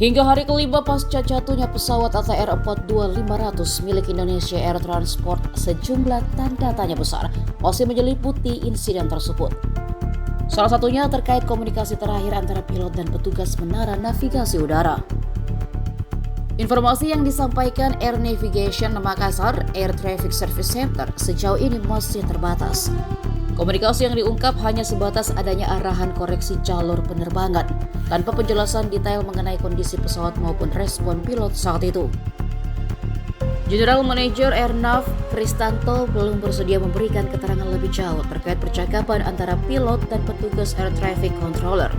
Hingga hari kelima pasca jatuhnya pesawat ATR 42500 milik Indonesia Air Transport, sejumlah tanda tanya besar masih menyelimuti insiden tersebut. Salah satunya terkait komunikasi terakhir antara pilot dan petugas menara navigasi udara. Informasi yang disampaikan Air Navigation Makassar Air Traffic Service Center sejauh ini masih terbatas. Komunikasi yang diungkap hanya sebatas adanya arahan koreksi jalur penerbangan, tanpa penjelasan detail mengenai kondisi pesawat maupun respon pilot saat itu. General Manager Airnav Kristanto belum bersedia memberikan keterangan lebih jauh terkait percakapan antara pilot dan petugas Air Traffic Controller.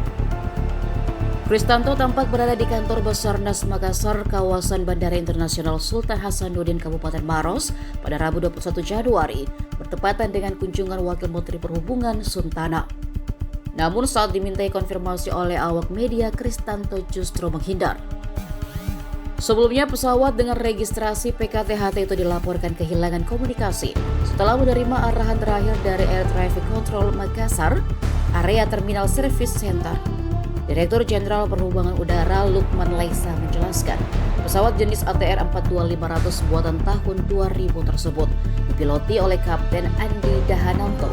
Kristanto tampak berada di kantor Basarnas Makassar, kawasan Bandara Internasional Sultan Hasanuddin Kabupaten Maros pada Rabu 21 Januari, bertepatan dengan kunjungan Wakil Menteri Perhubungan Suntana. Namun saat dimintai konfirmasi oleh awak media, Kristanto justru menghindar. Sebelumnya pesawat dengan registrasi PKTHT itu dilaporkan kehilangan komunikasi setelah menerima arahan terakhir dari Air Traffic Control Makassar, area Terminal Service Center. Direktur Jenderal Perhubungan Udara Lukman Laisa menjelaskan, pesawat jenis ATR 42500 buatan tahun 2000 tersebut dipiloti oleh Kapten Andi Dahananto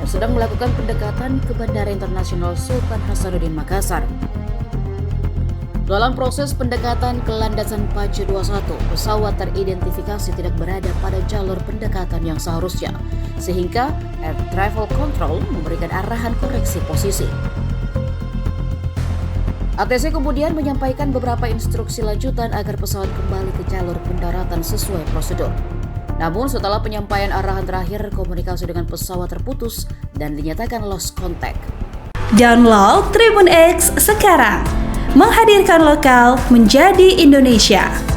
yang sedang melakukan pendekatan ke Bandara Internasional Sultan Hasanuddin Makassar. Dalam proses pendekatan ke landasan Pacu 21, pesawat teridentifikasi tidak berada pada jalur pendekatan yang seharusnya, sehingga Air Traffic Control memberikan arahan koreksi posisi. ATC kemudian menyampaikan beberapa instruksi lanjutan agar pesawat kembali ke jalur pendaratan sesuai prosedur. Namun setelah penyampaian arahan terakhir, komunikasi dengan pesawat terputus dan dinyatakan lost contact. Download Tribun X sekarang, menghadirkan lokal menjadi Indonesia.